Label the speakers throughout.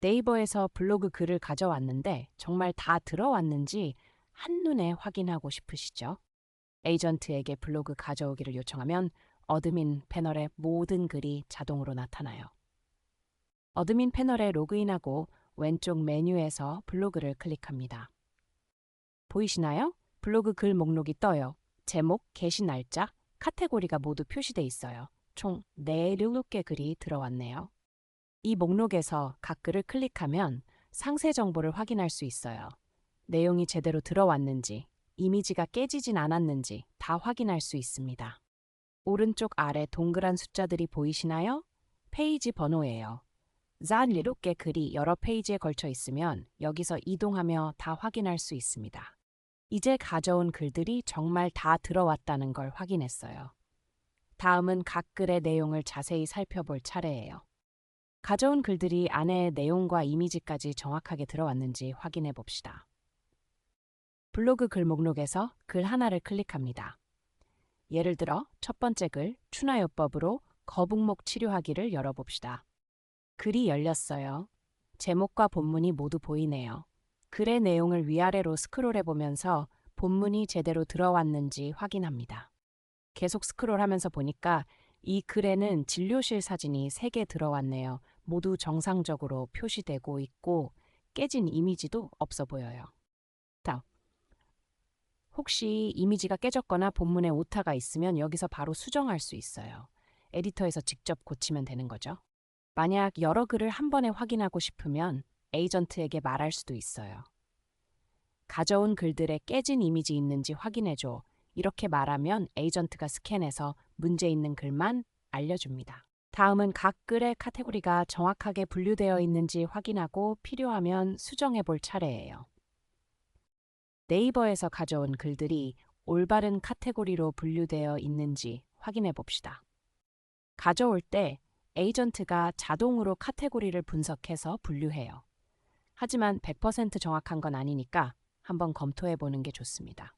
Speaker 1: 네이버에서 블로그 글을 가져왔는데 정말 다 들어왔는지 한눈에 확인하고 싶으시죠? 에이전트에게 블로그 가져오기를 요청하면 어드민 패널에 모든 글이 자동으로 나타나요. 어드민 패널에 로그인하고 왼쪽 메뉴에서 블로그를 클릭합니다. 보이시나요? 블로그 글 목록이 떠요. 제목, 게시 날짜, 카테고리가 모두 표시돼 있어요. 총 4개 글이 들어왔네요. 이 목록에서 각 글을 클릭하면 상세 정보를 확인할 수 있어요. 내용이 제대로 들어왔는지, 이미지가 깨지진 않았는지 다 확인할 수 있습니다. 오른쪽 아래 동그란 숫자들이 보이시나요? 페이지 번호예요. 47개 글이 여러 페이지에 걸쳐 있으면 여기서 이동하며 다 확인할 수 있습니다. 이제 가져온 글들이 정말 다 들어왔다는 걸 확인했어요. 다음은 각 글의 내용을 자세히 살펴볼 차례예요. 가져온 글들이 안에 내용과 이미지까지 정확하게 들어왔는지 확인해 봅시다. 블로그 글 목록에서 글 하나를 클릭합니다. 예를 들어 첫 번째 글, 추나요법으로 거북목 치료하기를 열어봅시다. 글이 열렸어요. 제목과 본문이 모두 보이네요. 글의 내용을 위아래로 스크롤해보면서 본문이 제대로 들어왔는지 확인합니다. 계속 스크롤하면서 보니까 이 글에는 진료실 사진이 3개 들어왔네요. 모두 정상적으로 표시되고 있고 깨진 이미지도 없어 보여요. 다음, 혹시 이미지가 깨졌거나 본문에 오타가 있으면 여기서 바로 수정할 수 있어요. 에디터에서 직접 고치면 되는 거죠. 만약 여러 글을 한 번에 확인하고 싶으면 에이전트에게 말할 수도 있어요. 가져온 글들에 깨진 이미지 있는지 확인해줘. 이렇게 말하면 에이전트가 스캔해서 문제 있는 글만 알려줍니다. 다음은 각 글의 카테고리가 정확하게 분류되어 있는지 확인하고 필요하면 수정해 볼 차례예요. 네이버에서 가져온 글들이 올바른 카테고리로 분류되어 있는지 확인해 봅시다. 가져올 때 에이전트가 자동으로 카테고리를 분석해서 분류해요. 하지만 100% 정확한 건 아니니까 한번 검토해 보는 게 좋습니다.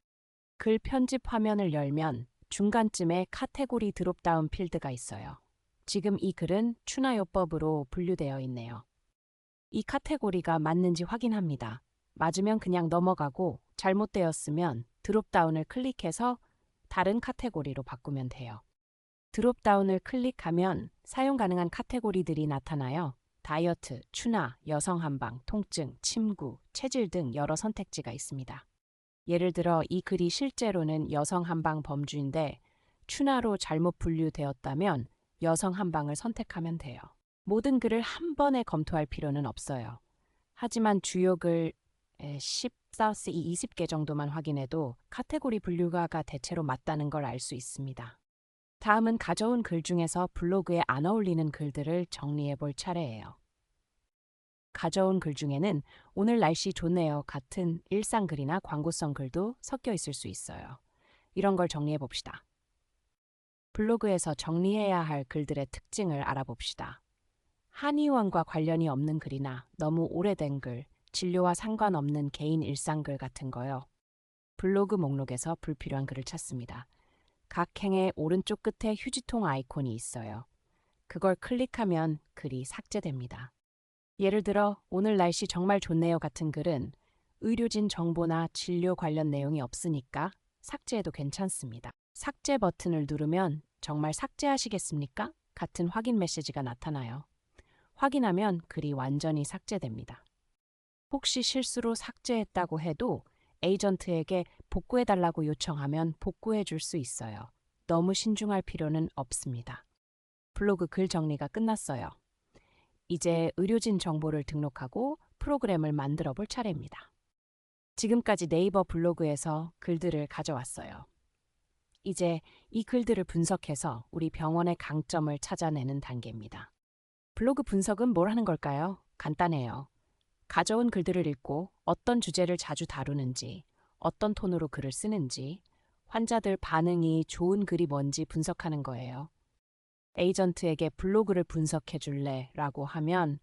Speaker 1: 글 편집 화면을 열면 중간쯤에 카테고리 드롭다운 필드가 있어요. 지금 이 글은 추나요법으로 분류되어 있네요. 이 카테고리가 맞는지 확인합니다. 맞으면 그냥 넘어가고 잘못되었으면 드롭다운을 클릭해서 다른 카테고리로 바꾸면 돼요. 드롭다운을 클릭하면 사용 가능한 카테고리들이 나타나요. 다이어트, 추나, 여성 한방, 통증, 침구, 체질 등 여러 선택지가 있습니다. 예를 들어 이 글이 실제로는 여성 한방 범주인데 추나로 잘못 분류되었다면 여성 한방을 선택하면 돼요. 모든 글을 한 번에 검토할 필요는 없어요. 하지만 주요 글 10-20개 20개 정도만 확인해도 카테고리 분류가 대체로 맞다는 걸 알 수 있습니다. 다음은 가져온 글 중에서 블로그에 안 어울리는 글들을 정리해 볼 차례예요. 가져온 글 중에는 오늘 날씨 좋네요 같은 일상 글이나 광고성 글도 섞여 있을 수 있어요. 이런 걸 정리해 봅시다. 블로그에서 정리해야 할 글들의 특징을 알아봅시다. 한의원과 관련이 없는 글이나 너무 오래된 글, 진료와 상관없는 개인 일상 글 같은 거요. 블로그 목록에서 불필요한 글을 찾습니다. 각 행의 오른쪽 끝에 휴지통 아이콘이 있어요. 그걸 클릭하면 글이 삭제됩니다. 예를 들어 오늘 날씨 정말 좋네요 같은 글은 의료진 정보나 진료 관련 내용이 없으니까 삭제해도 괜찮습니다. 삭제 버튼을 누르면 정말 삭제하시겠습니까? 같은 확인 메시지가 나타나요. 확인하면 글이 완전히 삭제됩니다. 혹시 실수로 삭제했다고 해도 에이전트에게 복구해달라고 요청하면 복구해 줄 수 있어요. 너무 신중할 필요는 없습니다. 블로그 글 정리가 끝났어요. 이제 의료진 정보를 등록하고 프로그램을 만들어 볼 차례입니다. 지금까지 네이버 블로그에서 글들을 가져왔어요. 이제 이 글들을 분석해서 우리 병원의 강점을 찾아내는 단계입니다. 블로그 분석은 뭘 하는 걸까요? 간단해요. 가져온 글들을 읽고 어떤 주제를 자주 다루는지, 어떤 톤으로 글을 쓰는지, 환자들 반응이 좋은 글이 뭔지 분석하는 거예요. 에이전트에게 블로그를 분석해 줄래? 라고 하면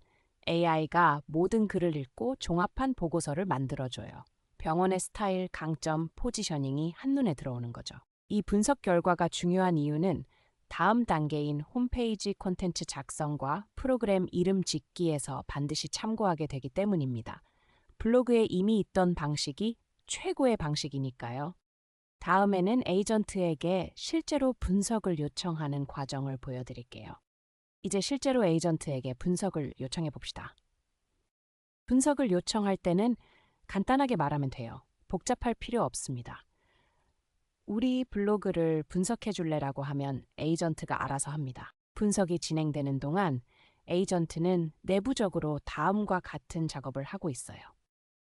Speaker 1: AI가 모든 글을 읽고 종합한 보고서를 만들어줘요. 병원의 스타일, 강점, 포지셔닝이 한눈에 들어오는 거죠. 이 분석 결과가 중요한 이유는 다음 단계인 홈페이지 콘텐츠 작성과 프로그램 이름 짓기에서 반드시 참고하게 되기 때문입니다. 블로그에 이미 있던 방식이 최고의 방식이니까요. 다음에는 에이전트에게 실제로 분석을 요청하는 과정을 보여드릴게요. 이제 실제로 에이전트에게 분석을 요청해 봅시다. 분석을 요청할 때는 간단하게 말하면 돼요. 복잡할 필요 없습니다. 우리 블로그를 분석해 줄래라고 하면 에이전트가 알아서 합니다. 분석이 진행되는 동안 에이전트는 내부적으로 다음과 같은 작업을 하고 있어요.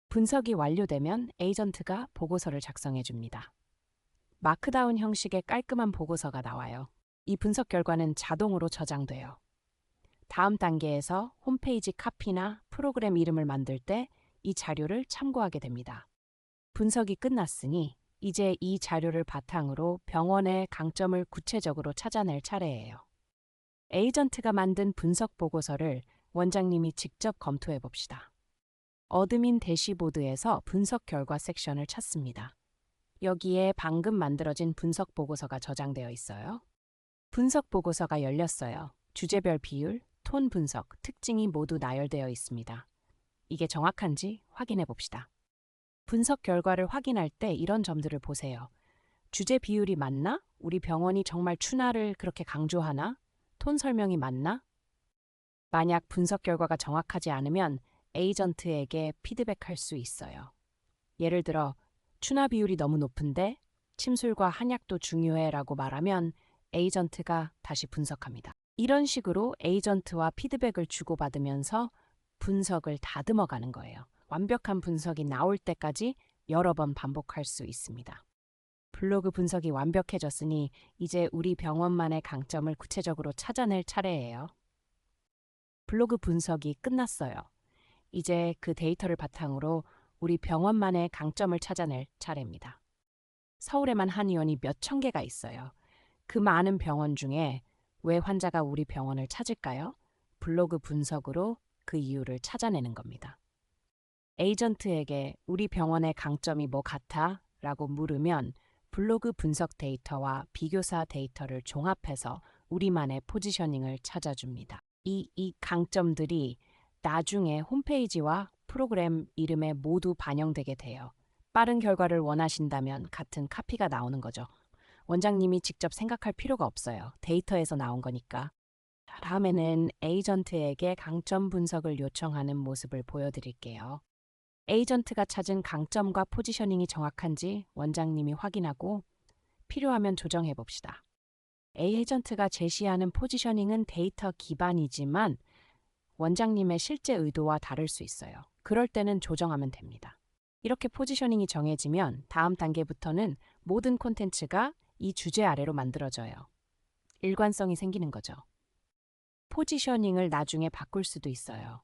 Speaker 1: 분석이 완료되면 에이전트가 보고서를 작성해 줍니다. 마크다운 형식의 깔끔한 보고서가 나와요. 이 분석 결과는 자동으로 저장돼요. 다음 단계에서 홈페이지 카피나 프로그램 이름을 만들 때 이 자료를 참고하게 됩니다. 분석이 끝났으니 이제 이 자료를 바탕으로 병원의 강점을 구체적으로 찾아낼 차례예요. 에이전트가 만든 분석 보고서를 원장님이 직접 검토해 봅시다. 어드민 대시보드에서 분석 결과 섹션을 찾습니다. 여기에 방금 만들어진 분석 보고서가 저장되어 있어요. 분석 보고서가 열렸어요. 주제별 비율, 톤 분석, 특징이 모두 나열되어 있습니다. 이게 정확한지 확인해 봅시다. 분석 결과를 확인할 때 이런 점들을 보세요. 주제 비율이 맞나? 우리 병원이 정말 추나를 그렇게 강조하나? 톤 설명이 맞나? 만약 분석 결과가 정확하지 않으면 에이전트에게 피드백할 수 있어요. 예를 들어 추나 비율이 너무 높은데 침술과 한약도 중요해라고 말하면 에이전트가 다시 분석합니다. 이런 식으로 에이전트와 피드백을 주고받으면서 분석을 다듬어가는 거예요. 완벽한 분석이 나올 때까지 여러 번 반복할 수 있습니다. 블로그 분석이 완벽해졌으니 이제 우리 병원만의 강점을 구체적으로 찾아낼 차례예요. 블로그 분석이 끝났어요. 이제 그 데이터를 바탕으로 우리 병원만의 강점을 찾아낼 차례입니다. 서울에만 한의원이 몇천 개가 있어요. 그 많은 병원 중에 왜 환자가 우리 병원을 찾을까요? 블로그 분석으로 그 이유를 찾아내는 겁니다. 에이전트에게 우리 병원의 강점이 뭐 같아? 라고 물으면 블로그 분석 데이터와 비교사 데이터를 종합해서 우리만의 포지셔닝을 찾아줍니다. 이 강점들이 나중에 홈페이지와 프로그램 이름에 모두 반영되게 돼요. 빠른 결과를 원하신다면 같은 카피가 나오는 거죠. 원장님이 직접 생각할 필요가 없어요. 데이터에서 나온 거니까. 다음에는 에이전트에게 강점 분석을 요청하는 모습을 보여드릴게요. 에이전트가 찾은 강점과 포지셔닝이 정확한지 원장님이 확인하고 필요하면 조정해 봅시다. 에이전트가 제시하는 포지셔닝은 데이터 기반이지만 원장님의 실제 의도와 다를 수 있어요. 그럴 때는 조정하면 됩니다. 이렇게 포지셔닝이 정해지면 다음 단계부터는 모든 콘텐츠가 이 주제 아래로 만들어져요. 일관성이 생기는 거죠. 포지셔닝을 나중에 바꿀 수도 있어요.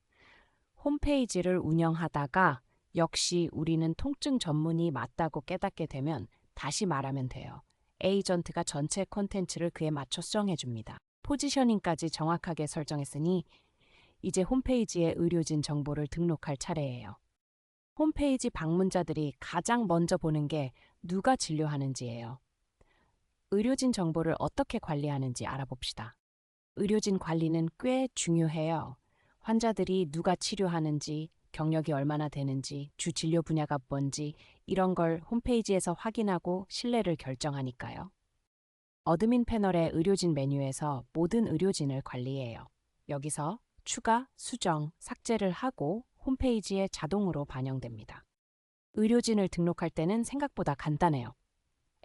Speaker 1: 홈페이지를 운영하다가 역시 우리는 통증 전문이 맞다고 깨닫게 되면 다시 말하면 돼요. 에이전트가 전체 콘텐츠를 그에 맞춰 수정해줍니다. 포지셔닝까지 정확하게 설정했으니 이제 홈페이지에 의료진 정보를 등록할 차례예요. 홈페이지 방문자들이 가장 먼저 보는 게 누가 진료하는지예요. 의료진 정보를 어떻게 관리하는지 알아봅시다. 의료진 관리는 꽤 중요해요. 환자들이 누가 치료하는지, 경력이 얼마나 되는지, 주 진료 분야가 뭔지 이런 걸 홈페이지에서 확인하고 신뢰를 결정하니까요. 어드민 패널의 의료진 메뉴에서 모든 의료진을 관리해요. 여기서 추가, 수정, 삭제를 하고 홈페이지에 자동으로 반영됩니다. 의료진을 등록할 때는 생각보다 간단해요.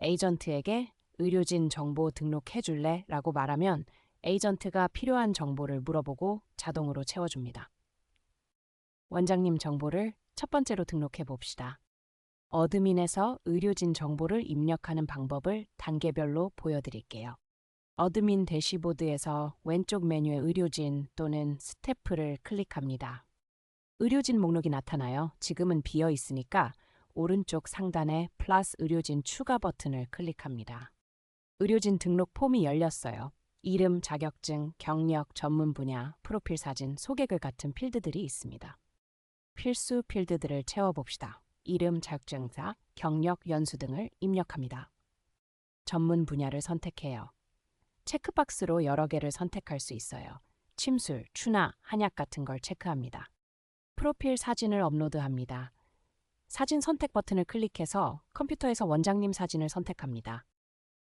Speaker 1: 에이전트에게 의료진 정보 등록해 줄래? 라고 말하면 에이전트가 필요한 정보를 물어보고 자동으로 채워줍니다. 원장님 정보를 첫 번째로 등록해 봅시다. 어드민에서 의료진 정보를 입력하는 방법을 단계별로 보여드릴게요. 어드민 대시보드에서 왼쪽 메뉴의 의료진 또는 스태프를 클릭합니다. 의료진 목록이 나타나요. 지금은 비어 있으니까 오른쪽 상단에 플러스 의료진 추가 버튼을 클릭합니다. 의료진 등록 폼이 열렸어요. 이름, 자격증, 경력, 전문 분야, 프로필 사진, 소개글 같은 필드들이 있습니다. 필수 필드들을 채워봅시다. 이름, 자격증사, 경력, 연수 등을 입력합니다. 전문 분야를 선택해요. 체크박스로 여러 개를 선택할 수 있어요. 침술, 추나, 한약 같은 걸 체크합니다. 프로필 사진을 업로드합니다. 사진 선택 버튼을 클릭해서 컴퓨터에서 원장님 사진을 선택합니다.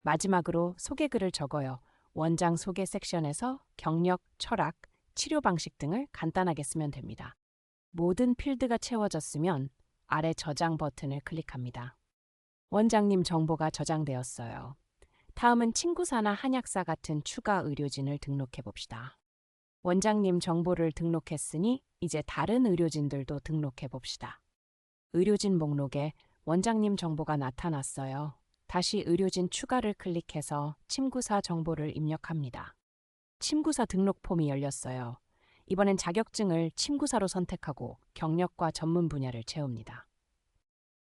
Speaker 1: 마지막으로 소개글을 적어요. 원장 소개 섹션에서 경력, 철학, 치료 방식 등을 간단하게 쓰면 됩니다. 모든 필드가 채워졌으면 아래 저장 버튼을 클릭합니다. 원장님 정보가 저장되었어요. 다음은 친구사나 한약사 같은 추가 의료진을 등록해 봅시다. 원장님 정보를 등록했으니 이제 다른 의료진들도 등록해 봅시다. 의료진 목록에 원장님 정보가 나타났어요. 다시 의료진 추가를 클릭해서 친구사 정보를 입력합니다. 친구사 등록 폼이 열렸어요. 이번엔 자격증을 친구사로 선택하고 경력과 전문 분야를 채웁니다.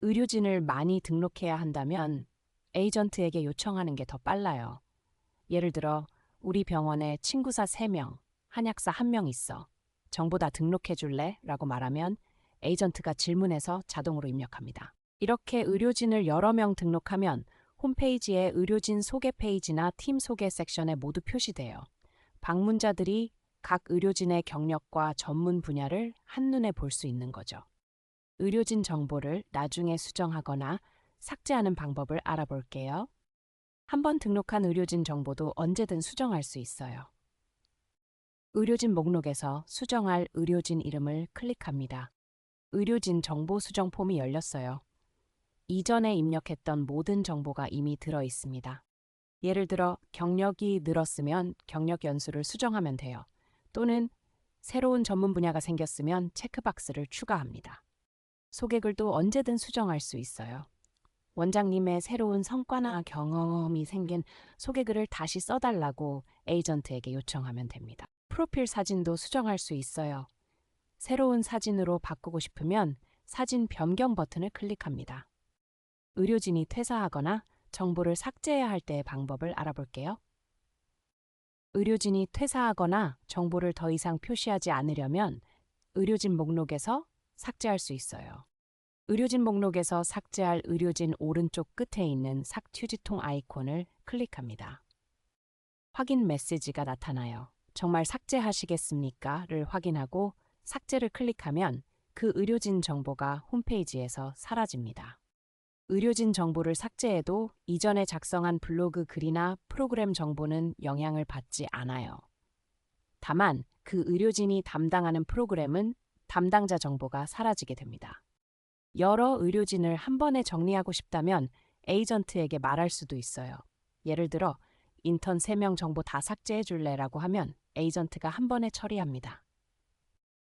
Speaker 1: 의료진을 많이 등록해야 한다면 에이전트에게 요청하는 게 더 빨라요. 예를 들어 우리 병원에 친구사 3명, 한약사 1명 있어. 정보 다 등록해 줄래? 라고 말하면 에이전트가 질문해서 자동으로 입력합니다. 이렇게 의료진을 여러 명 등록하면 홈페이지에 의료진 소개 페이지나 팀 소개 섹션에 모두 표시돼요. 방문자들이 각 의료진의 경력과 전문 분야를 한눈에 볼 수 있는 거죠. 의료진 정보를 나중에 수정하거나 삭제하는 방법을 알아볼게요. 한번 등록한 의료진 정보도 언제든 수정할 수 있어요. 의료진 목록에서 수정할 의료진 이름을 클릭합니다. 의료진 정보 수정 폼이 열렸어요. 이전에 입력했던 모든 정보가 이미 들어 있습니다. 예를 들어 경력이 늘었으면 경력 연수를 수정하면 돼요. 또는 새로운 전문 분야가 생겼으면 체크박스를 추가합니다. 소개글도 언제든 수정할 수 있어요. 원장님의 새로운 성과나 경험이 생긴 소개글을 다시 써달라고 에이전트에게 요청하면 됩니다. 프로필 사진도 수정할 수 있어요. 새로운 사진으로 바꾸고 싶으면 사진 변경 버튼을 클릭합니다. 의료진이 퇴사하거나 정보를 삭제해야 할 때의 방법을 알아볼게요. 의료진이 퇴사하거나 정보를 더 이상 표시하지 않으려면 의료진 목록에서 삭제할 수 있어요. 의료진 목록에서 삭제할 의료진 오른쪽 끝에 있는 삭휴지통 아이콘을 클릭합니다. 확인 메시지가 나타나요. 정말 삭제하시겠습니까?를 확인하고 삭제를 클릭하면 그 의료진 정보가 홈페이지에서 사라집니다. 의료진 정보를 삭제해도 이전에 작성한 블로그 글이나 프로그램 정보는 영향을 받지 않아요. 다만 그 의료진이 담당하는 프로그램은 담당자 정보가 사라지게 됩니다. 여러 의료진을 한 번에 정리하고 싶다면 에이전트에게 말할 수도 있어요. 예를 들어 인턴 3명 정보 다 삭제해 줄래라고 하면 에이전트가 한 번에 처리합니다.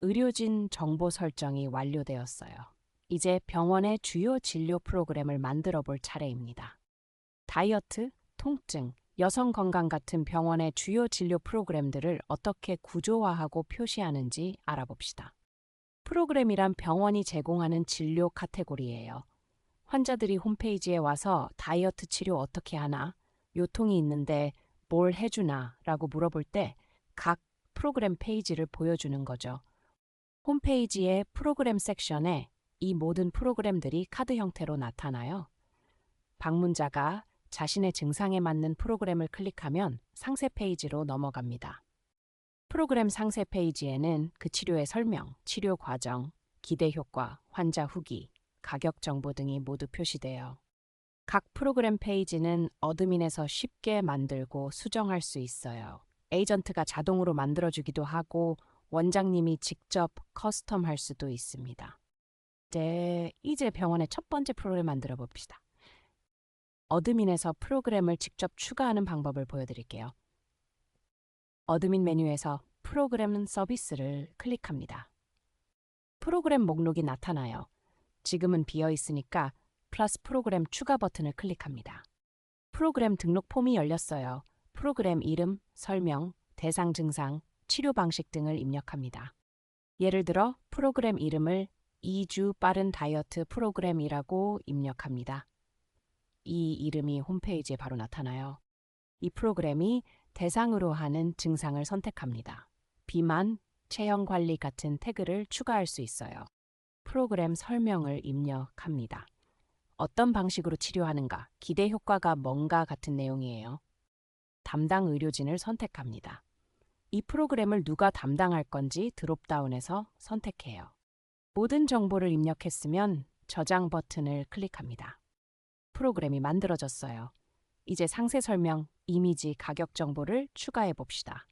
Speaker 1: 의료진 정보 설정이 완료되었어요. 이제 병원의 주요 진료 프로그램을 만들어 볼 차례입니다. 다이어트, 통증, 여성 건강 같은 병원의 주요 진료 프로그램들을 어떻게 구조화하고 표시하는지 알아봅시다. 프로그램이란 병원이 제공하는 진료 카테고리예요. 환자들이 홈페이지에 와서 다이어트 치료 어떻게 하나, 요통이 있는데 뭘 해주나 라고 물어볼 때 각 프로그램 페이지를 보여주는 거죠. 홈페이지의 프로그램 섹션에 이 모든 프로그램들이 카드 형태로 나타나요. 방문자가 자신의 증상에 맞는 프로그램을 클릭하면 상세 페이지로 넘어갑니다. 프로그램 상세 페이지에는 그 치료의 설명, 치료 과정, 기대 효과, 환자 후기, 가격 정보 등이 모두 표시돼요. 각 프로그램 페이지는 어드민에서 쉽게 만들고 수정할 수 있어요. 에이전트가 자동으로 만들어주기도 하고 원장님이 직접 커스텀할 수도 있습니다. 이제 병원의 첫 번째 프로그램 만들어 봅시다. 어드민에서 프로그램을 직접 추가하는 방법을 보여드릴게요. 어드민 메뉴에서 프로그램 서비스를 클릭합니다. 프로그램 목록이 나타나요. 지금은 비어 있으니까 플러스 프로그램 추가 버튼을 클릭합니다. 프로그램 등록 폼이 열렸어요. 프로그램 이름, 설명, 대상 증상, 치료 방식 등을 입력합니다. 예를 들어 프로그램 이름을 2주 빠른 다이어트 프로그램이라고 입력합니다. 이 이름이 홈페이지에 바로 나타나요. 이 프로그램이 대상으로 하는 증상을 선택합니다. 비만, 체형 관리 같은 태그를 추가할 수 있어요. 프로그램 설명을 입력합니다. 어떤 방식으로 치료하는가, 기대 효과가 뭔가 같은 내용이에요. 담당 의료진을 선택합니다. 이 프로그램을 누가 담당할 건지 드롭다운에서 선택해요. 모든 정보를 입력했으면 저장 버튼을 클릭합니다. 프로그램이 만들어졌어요. 이제 상세 설명, 이미지, 가격 정보를 추가해 봅시다.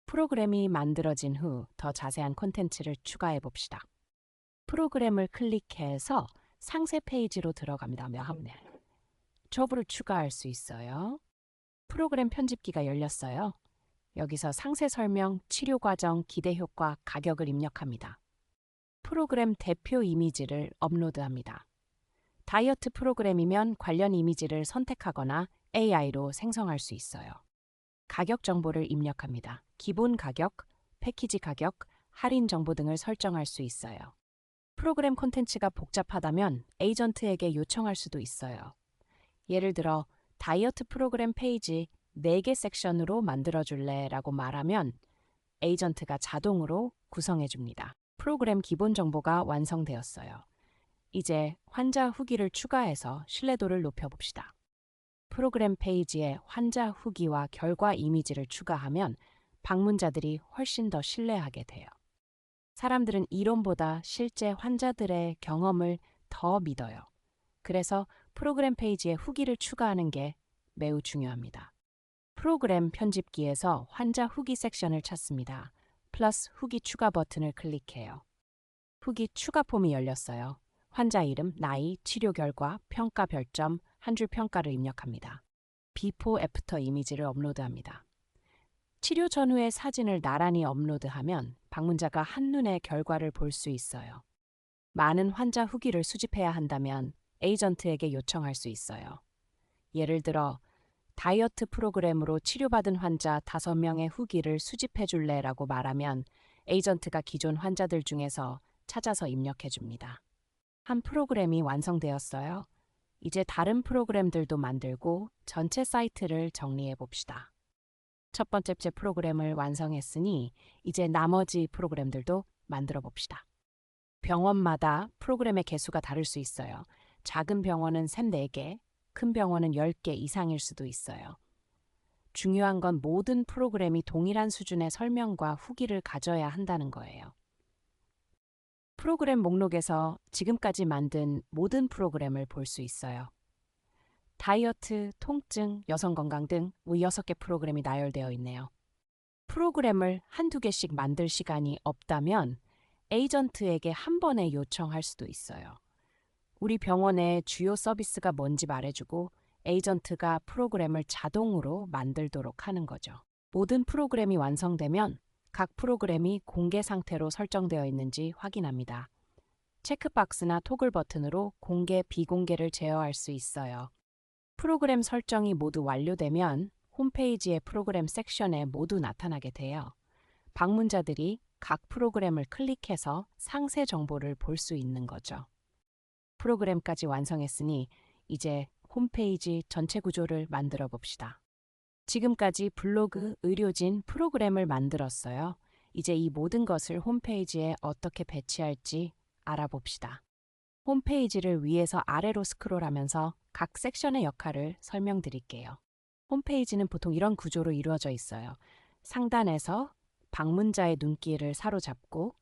Speaker 1: 프로그램이 만들어진 후 더 자세한 콘텐츠를 추가해 봅시다. 프로그램을 클릭해서 상세 페이지로 들어갑니다. 정보를 추가할 수 있어요. 프로그램 편집기가 열렸어요. 여기서 상세 설명, 치료 과정, 기대 효과, 가격을 입력합니다. 프로그램 대표 이미지를 업로드합니다. 다이어트 프로그램이면 관련 이미지를 선택하거나 AI로 생성할 수 있어요. 가격 정보를 입력합니다. 기본 가격, 패키지 가격, 할인 정보 등을 설정할 수 있어요. 프로그램 콘텐츠가 복잡하다면 에이전트에게 요청할 수도 있어요. 예를 들어 다이어트 프로그램 페이지 4개 섹션으로 만들어줄래? 라고 말하면 에이전트가 자동으로 구성해줍니다. 프로그램 기본 정보가 완성되었어요. 이제 환자 후기를 추가해서 신뢰도를 높여봅시다. 프로그램 페이지에 환자 후기와 결과 이미지를 추가하면 방문자들이 훨씬 더 신뢰하게 돼요. 사람들은 이론보다 실제 환자들의 경험을 더 믿어요. 그래서 프로그램 페이지에 후기를 추가하는 게 매우 중요합니다. 프로그램 편집기에서 환자 후기 섹션을 찾습니다. 플러스 후기 추가 버튼을 클릭해요. 후기 추가 폼이 열렸어요. 환자 이름, 나이, 치료 결과, 평가 별점, 한 줄 평가를 입력합니다. 비포 애프터 이미지를 업로드합니다. 치료 전후의 사진을 나란히 업로드하면 방문자가 한눈에 결과를 볼 수 있어요. 많은 환자 후기를 수집해야 한다면 에이전트에게 요청할 수 있어요. 예를 들어 다이어트 프로그램으로 치료받은 환자 5명의 후기를 수집해 줄래? 라고 말하면 에이전트가 기존 환자들 중에서 찾아서 입력해 줍니다. 한 프로그램이 완성되었어요. 이제 다른 프로그램들도 만들고 전체 사이트를 정리해 봅시다. 첫 번째 프로그램을 완성했으니 이제 나머지 프로그램들도 만들어 봅시다. 병원마다 프로그램의 개수가 다를 수 있어요. 작은 병원은 3-4개, 큰 병원은 10개 이상일 수도 있어요. 중요한 건 모든 프로그램이 동일한 수준의 설명과 후기를 가져야 한다는 거예요. 프로그램 목록에서 지금까지 만든 모든 프로그램을 볼 수 있어요. 다이어트, 통증, 여성 건강 등 6개 프로그램이 나열되어 있네요. 프로그램을 1-2개씩 만들 시간이 없다면 에이전트에게 한 번에 요청할 수도 있어요. 우리 병원의 주요 서비스가 뭔지 말해주고 에이전트가 프로그램을 자동으로 만들도록 하는 거죠. 모든 프로그램이 완성되면 각 프로그램이 공개 상태로 설정되어 있는지 확인합니다. 체크박스나 토글 버튼으로 공개, 비공개를 제어할 수 있어요. 프로그램 설정이 모두 완료되면 홈페이지의 프로그램 섹션에 모두 나타나게 돼요. 방문자들이 각 프로그램을 클릭해서 상세 정보를 볼 수 있는 거죠. 프로그램까지 완성했으니 이제 홈페이지 전체 구조를 만들어 봅시다. 지금까지 블로그, 의료진, 프로그램을 만들었어요. 이제 이 모든 것을 홈페이지에 어떻게 배치할지 알아봅시다. 홈페이지를 위에서 아래로 스크롤하면서 각 섹션의 역할을 설명드릴게요. 홈페이지는 보통 이런 구조로 이루어져 있어요. 상단에서 방문자의 눈길을 사로잡고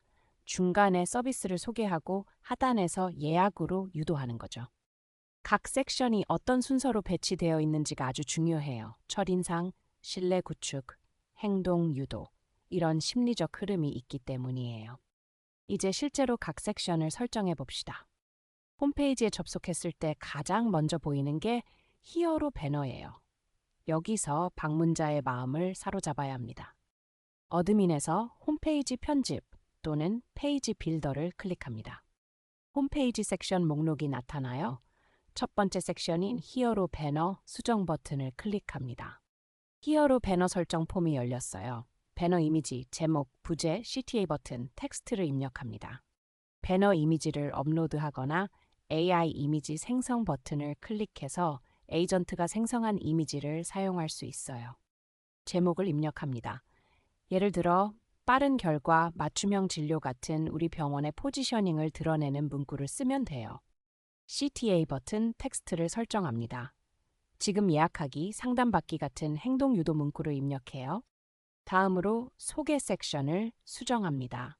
Speaker 1: 중간에 서비스를 소개하고 하단에서 예약으로 유도하는 거죠. 각 섹션이 어떤 순서로 배치되어 있는지가 아주 중요해요. 첫인상, 신뢰 구축, 행동 유도, 이런 심리적 흐름이 있기 때문이에요. 이제 실제로 각 섹션을 설정해 봅시다. 홈페이지에 접속했을 때 가장 먼저 보이는 게 히어로 배너예요. 여기서 방문자의 마음을 사로잡아야 합니다. 어드민에서 홈페이지 편집 또는 페이지 빌더를 클릭합니다. 홈페이지 섹션 목록이 나타나요. 첫 번째 섹션인 히어로 배너 수정 버튼을 클릭합니다. 히어로 배너 설정 폼이 열렸어요. 배너 이미지, 제목, 부제, CTA 버튼, 텍스트를 입력합니다. 배너 이미지를 업로드하거나 AI 이미지 생성 버튼을 클릭해서 에이전트가 생성한 이미지를 사용할 수 있어요. 제목을 입력합니다. 예를 들어 빠른 결과, 맞춤형 진료 같은 우리 병원의 포지셔닝을 드러내는 문구를 쓰면 돼요. CTA 버튼 텍스트를 설정합니다. 지금 예약하기, 상담받기 같은 행동 유도 문구를 입력해요. 다음으로 소개 섹션을 수정합니다.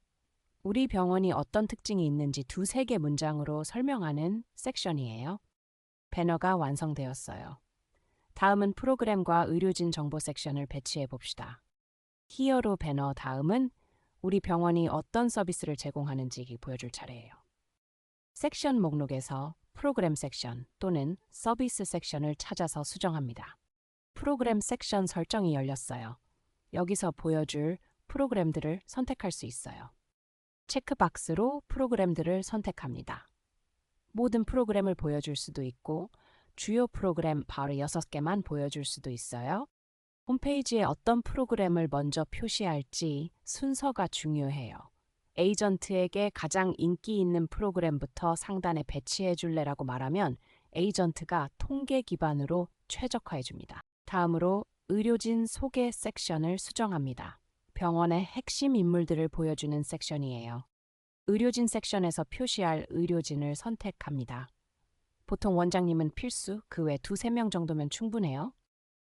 Speaker 1: 우리 병원이 어떤 특징이 있는지 두세 개 문장으로 설명하는 섹션이에요. 배너가 완성되었어요. 다음은 프로그램과 의료진 정보 섹션을 배치해 봅시다. 히어로 배너 다음은 우리 병원이 어떤 서비스를 제공하는지 보여줄 차례예요. 섹션 목록에서 프로그램 섹션 또는 서비스 섹션을 찾아서 수정합니다. 프로그램 섹션 설정이 열렸어요. 여기서 보여줄 프로그램들을 선택할 수 있어요. 체크박스로 프로그램들을 선택합니다. 모든 프로그램을 보여줄 수도 있고 주요 프로그램 바로 6개만 보여줄 수도 있어요. 홈페이지에 어떤 프로그램을 먼저 표시할지 순서가 중요해요. 에이전트에게 가장 인기 있는 프로그램부터 상단에 배치해 줄래라고 말하면 에이전트가 통계 기반으로 최적화해 줍니다. 다음으로 의료진 소개 섹션을 수정합니다. 병원의 핵심 인물들을 보여주는 섹션이에요. 의료진 섹션에서 표시할 의료진을 선택합니다. 보통 원장님은 필수, 그 외 두세 명 정도면 충분해요.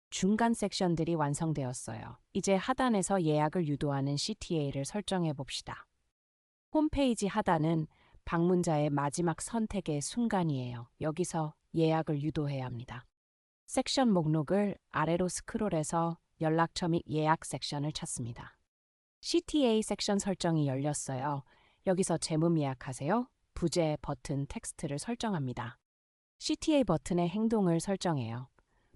Speaker 1: 중간 섹션들이 완성되었어요. 이제 하단에서 예약을 유도하는 CTA를 설정해 봅시다. 홈페이지 하단은 방문자의 마지막 선택의 순간이에요. 여기서 예약을 유도해야 합니다. 섹션 목록을 아래로 스크롤해서 연락처 및 예약 섹션을 찾습니다. CTA 섹션 설정이 열렸어요. 여기서 재문 예약하세요. 부재 버튼 텍스트를 설정합니다. CTA 버튼의 행동을 설정해요.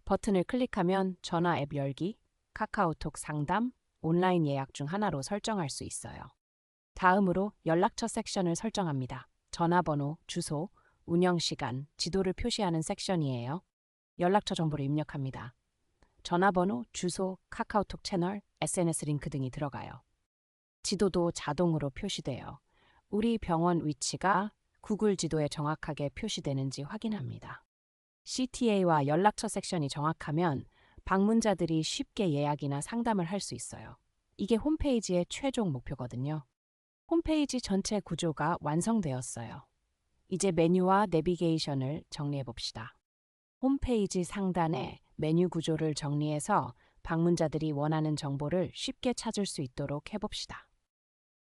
Speaker 1: 버튼을 클릭하면 전화 앱 열기, 카카오톡 상담, 온라인 예약 중 하나로 설정할 수 있어요. 다음으로 연락처 섹션을 설정합니다. 전화번호, 주소, 운영시간, 지도를 표시하는 섹션이에요. 연락처 정보를 입력합니다. 전화번호, 주소, 카카오톡 채널, SNS 링크 등이 들어가요. 지도도 자동으로 표시돼요. 우리 병원 위치가 구글 지도에 정확하게 표시되는지 확인합니다. CTA와 연락처 섹션이 정확하면 방문자들이 쉽게 예약이나 상담을 할 수 있어요. 이게 홈페이지의 최종 목표거든요. 홈페이지 전체 구조가 완성되었어요. 이제 메뉴와 내비게이션을 정리해 봅시다. 홈페이지 상단에 메뉴 구조를 정리해서 방문자들이 원하는 정보를 쉽게 찾을 수 있도록 해봅시다.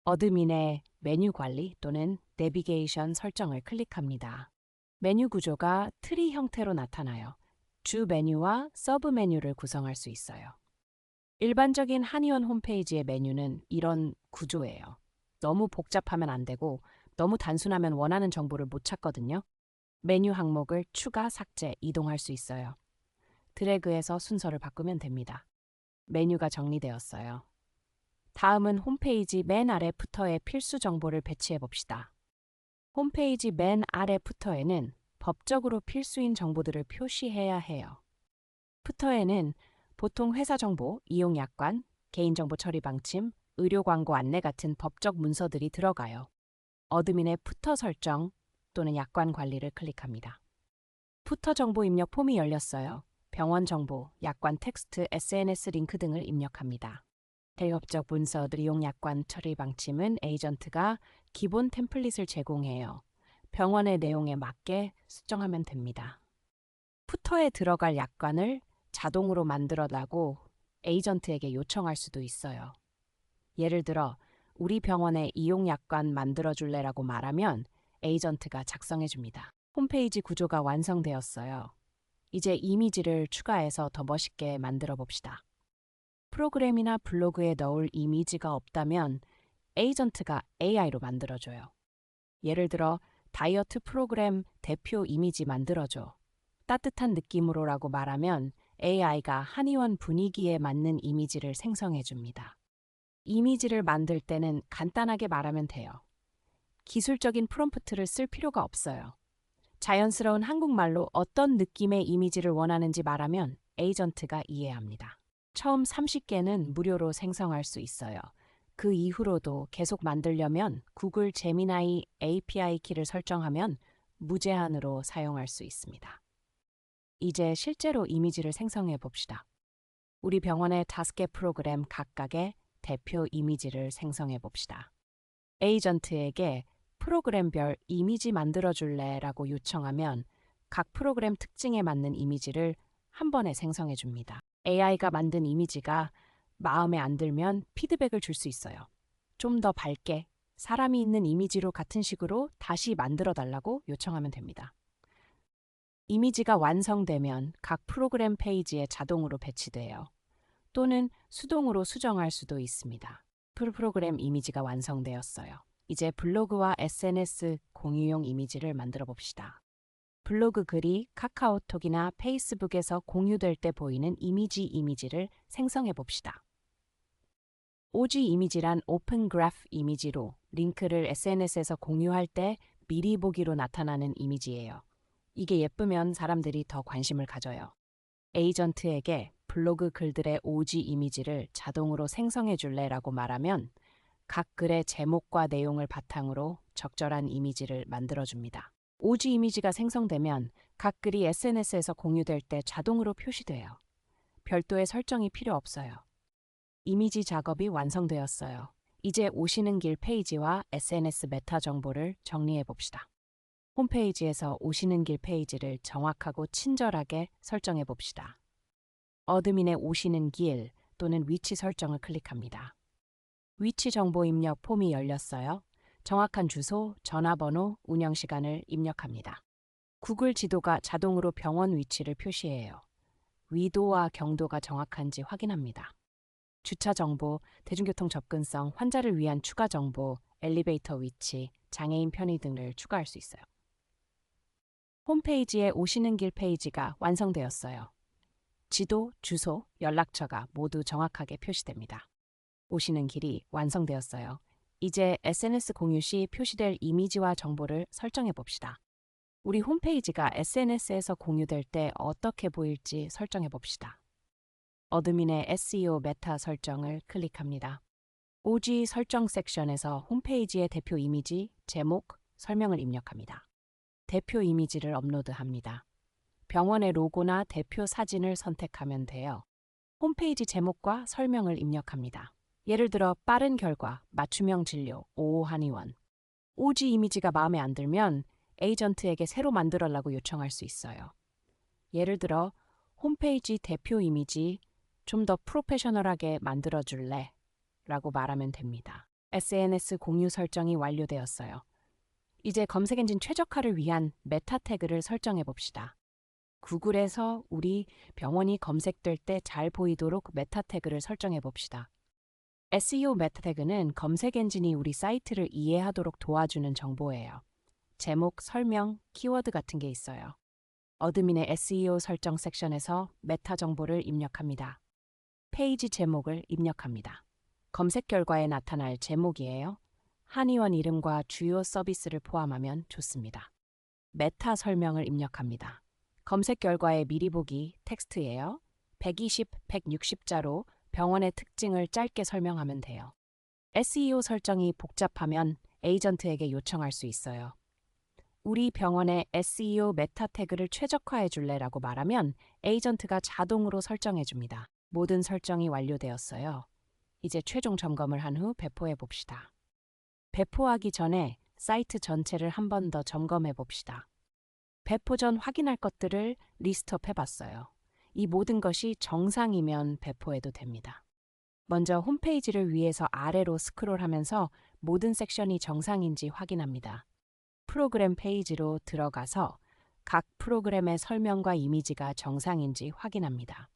Speaker 1: 어드민의 메뉴 관리 또는 내비게이션 설정을 클릭합니다. 메뉴 구조가 트리 형태로 나타나요. 주 메뉴와 서브 메뉴를 구성할 수 있어요. 일반적인 한의원 홈페이지의 메뉴는 이런 구조예요. 너무 복잡하면 안 되고 너무 단순하면 원하는 정보를 못 찾거든요. 메뉴 항목을 추가, 삭제, 이동할 수 있어요. 드래그해서 순서를 바꾸면 됩니다. 메뉴가 정리되었어요. 다음은 홈페이지 맨 아래 푸터에 필수 정보를 배치해 봅시다. 홈페이지 맨 아래 푸터에는 법적으로 필수인 정보들을 표시해야 해요. 푸터에는 보통 회사 정보, 이용 약관, 개인정보 처리 방침, 의료 광고 안내 같은 법적 문서들이 들어가요. 어드민의 푸터 설정 또는 약관 관리를 클릭합니다. 푸터 정보 입력 폼이 열렸어요. 병원 정보, 약관 텍스트, SNS 링크 등을 입력합니다. 대업적 문서, 이용 약관 처리 방침은 에이전트가 기본 템플릿을 제공해요. 병원의 내용에 맞게 수정하면 됩니다. 푸터에 들어갈 약관을 자동으로 만들어달라고 에이전트에게 요청할 수도 있어요. 예를 들어 우리 병원의 이용 약관 만들어줄래라고 말하면 에이전트가 작성해줍니다. 홈페이지 구조가 완성되었어요. 이제 이미지를 추가해서 더 멋있게 만들어 봅시다. 프로그램이나 블로그에 넣을 이미지가 없다면 에이전트가 AI로 만들어줘요. 예를 들어 다이어트 프로그램 대표 이미지 만들어줘. 따뜻한 느낌으로라고 말하면 AI가 한의원 분위기에 맞는 이미지를 생성해줍니다. 이미지를 만들 때는 간단하게 말하면 돼요. 기술적인 프롬프트를 쓸 필요가 없어요. 자연스러운 한국말로 어떤 느낌의 이미지를 원하는지 말하면 에이전트가 이해합니다. 처음 30개는 무료로 생성할 수 있어요. 그 이후로도 계속 만들려면 구글 제미나이 API 키를 설정하면 무제한으로 사용할 수 있습니다. 이제 실제로 이미지를 생성해 봅시다. 우리 병원의 5개 프로그램 각각의 대표 이미지를 생성해 봅시다. 에이전트에게 프로그램별 이미지 만들어줄래 라고 요청하면 각 프로그램 특징에 맞는 이미지를 한 번에 생성해 줍니다. AI가 만든 이미지가 마음에 안 들면 피드백을 줄 수 있어요. 좀 더 밝게 사람이 있는 이미지로 같은 식으로 다시 만들어 달라고 요청하면 됩니다. 이미지가 완성되면 각 프로그램 페이지에 자동으로 배치돼요. 또는 수동으로 수정할 수도 있습니다. 프로그램 이미지가 완성되었어요. 이제 블로그와 SNS 공유용 이미지를 만들어 봅시다. 블로그 글이 카카오톡이나 페이스북에서 공유될 때 보이는 이미지를 생성해 봅시다. OG 이미지란 오픈 그래프 이미지로 링크를 SNS에서 공유할 때 미리 보기로 나타나는 이미지예요. 이게 예쁘면 사람들이 더 관심을 가져요. 에이전트에게 블로그 글들의 OG 이미지를 자동으로 생성해 줄래라고 말하면 각 글의 제목과 내용을 바탕으로 적절한 이미지를 만들어줍니다. OG 이미지가 생성되면 각 글이 SNS에서 공유될 때 자동으로 표시돼요. 별도의 설정이 필요 없어요. 이미지 작업이 완성되었어요. 이제 오시는 길 페이지와 SNS 메타 정보를 정리해 봅시다. 홈페이지에서 오시는 길 페이지를 정확하고 친절하게 설정해 봅시다. 어드민의 오시는 길 또는 위치 설정을 클릭합니다. 위치 정보 입력 폼이 열렸어요. 정확한 주소, 전화번호, 운영 시간을 입력합니다. 구글 지도가 자동으로 병원 위치를 표시해요. 위도와 경도가 정확한지 확인합니다. 주차 정보, 대중교통 접근성, 환자를 위한 추가 정보, 엘리베이터 위치, 장애인 편의 등을 추가할 수 있어요. 홈페이지에 오시는 길 페이지가 완성되었어요. 지도, 주소, 연락처가 모두 정확하게 표시됩니다. 오시는 길이 완성되었어요. 이제 SNS 공유 시 표시될 이미지와 정보를 설정해 봅시다. 우리 홈페이지가 SNS에서 공유될 때 어떻게 보일지 설정해 봅시다. 어드민의 SEO 메타 설정을 클릭합니다. OG 설정 섹션에서 홈페이지의 대표 이미지, 제목, 설명을 입력합니다. 대표 이미지를 업로드합니다. 병원의 로고나 대표 사진을 선택하면 돼요. 홈페이지 제목과 설명을 입력합니다. 예를 들어 빠른 결과, 맞춤형 진료, 한의원. OG 이미지가 마음에 안 들면 에이전트에게 새로 만들어라고 요청할 수 있어요. 예를 들어 홈페이지 대표 이미지 좀 더 프로페셔널하게 만들어줄래? 라고 말하면 됩니다. SNS 공유 설정이 완료되었어요. 이제 검색 엔진 최적화를 위한 메타 태그를 설정해 봅시다. 구글에서 우리 병원이 검색될 때 잘 보이도록 메타 태그를 설정해 봅시다. SEO 메타 태그는 검색 엔진이 우리 사이트를 이해하도록 도와주는 정보예요. 제목, 설명, 키워드 같은 게 있어요. 어드민의 SEO 설정 섹션에서 메타 정보를 입력합니다. 페이지 제목을 입력합니다. 검색 결과에 나타날 제목이에요. 한의원 이름과 주요 서비스를 포함하면 좋습니다. 메타 설명을 입력합니다. 검색 결과에 미리 보기 텍스트예요. 120, 160자로 병원의 특징을 짧게 설명하면 돼요. SEO 설정이 복잡하면 에이전트에게 요청할 수 있어요. 우리 병원의 SEO 메타 태그를 최적화해 줄래라고 말하면 에이전트가 자동으로 설정해 줍니다. 모든 설정이 완료되었어요. 이제 최종 점검을 한 후 배포해 봅시다. 배포하기 전에 사이트 전체를 한 번 더 점검해 봅시다. 배포 전 확인할 것들을 리스트업 해봤어요. 이 모든 것이 정상이면 배포해도 됩니다. 먼저 홈페이지를 위에서 아래로 스크롤하면서 모든 섹션이 정상인지 확인합니다. 프로그램 페이지로 들어가서 각 프로그램의 설명과 이미지가 정상인지 확인합니다.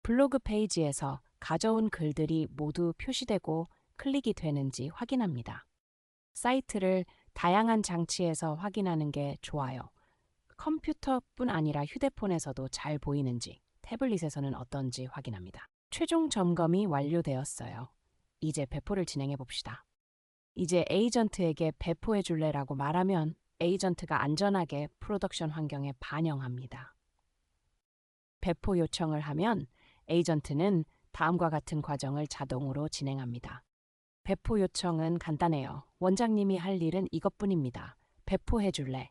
Speaker 1: 블로그 페이지에서 가져온 글들이 모두 표시되고 클릭이 되는지 확인합니다. 사이트를 다양한 장치에서 확인하는 게 좋아요. 컴퓨터뿐 아니라 휴대폰에서도 잘 보이는지, 태블릿에서는 어떤지 확인합니다. 최종 점검이 완료되었어요. 이제 배포를 진행해 봅시다. 이제 에이전트에게 배포해 줄래라고 말하면 에이전트가 안전하게 프로덕션 환경에 반영합니다. 배포 요청을 하면 에이전트는 다음과 같은 과정을 자동으로 진행합니다. 배포 요청은 간단해요. 원장님이 할 일은 이것뿐입니다. 배포해 줄래?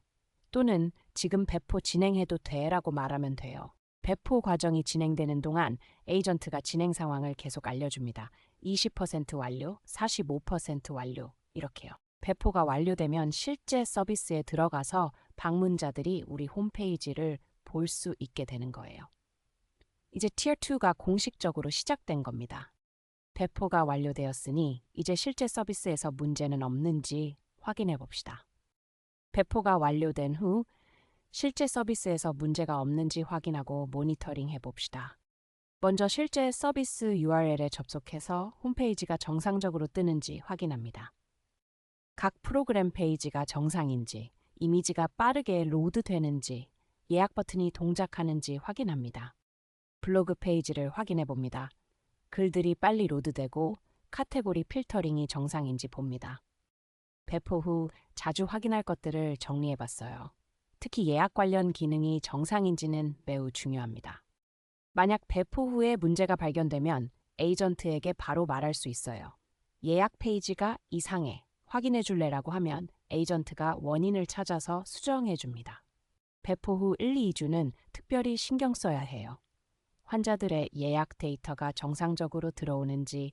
Speaker 1: 또는 지금 배포 진행해도 돼? 라고 말하면 돼요. 배포 과정이 진행되는 동안 에이전트가 진행 상황을 계속 알려줍니다. 20% 완료, 45% 완료 이렇게요. 배포가 완료되면 실제 서비스에 들어가서 방문자들이 우리 홈페이지를 볼 수 있게 되는 거예요. 이제 Tier 2가 공식적으로 시작된 겁니다. 배포가 완료되었으니 이제 실제 서비스에서 문제는 없는지 확인해 봅시다. 배포가 완료된 후 실제 서비스에서 문제가 없는지 확인하고 모니터링 해 봅시다. 먼저 실제 서비스 URL에 접속해서 홈페이지가 정상적으로 뜨는지 확인합니다. 각 프로그램 페이지가 정상인지, 이미지가 빠르게 로드되는지, 예약 버튼이 동작하는지 확인합니다. 블로그 페이지를 확인해 봅니다. 글들이 빨리 로드되고 카테고리 필터링이 정상인지 봅니다. 배포 후 자주 확인할 것들을 정리해 봤어요. 특히 예약 관련 기능이 정상인지는 매우 중요합니다. 만약 배포 후에 문제가 발견되면 에이전트에게 바로 말할 수 있어요. 예약 페이지가 이상해, 확인해 줄래라고 하면 에이전트가 원인을 찾아서 수정해 줍니다. 배포 후 1, 2주는 특별히 신경 써야 해요. 환자들의 예약 데이터가 정상적으로 들어오는지,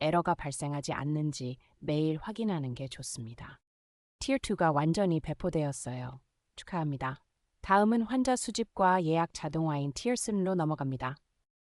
Speaker 1: 에러가 발생하지 않는지 매일 확인하는 게 좋습니다. Tier 2가 완전히 배포되었어요. 축하합니다. 다음은 환자 수집과 예약 자동화인 Tier 3로 넘어갑니다.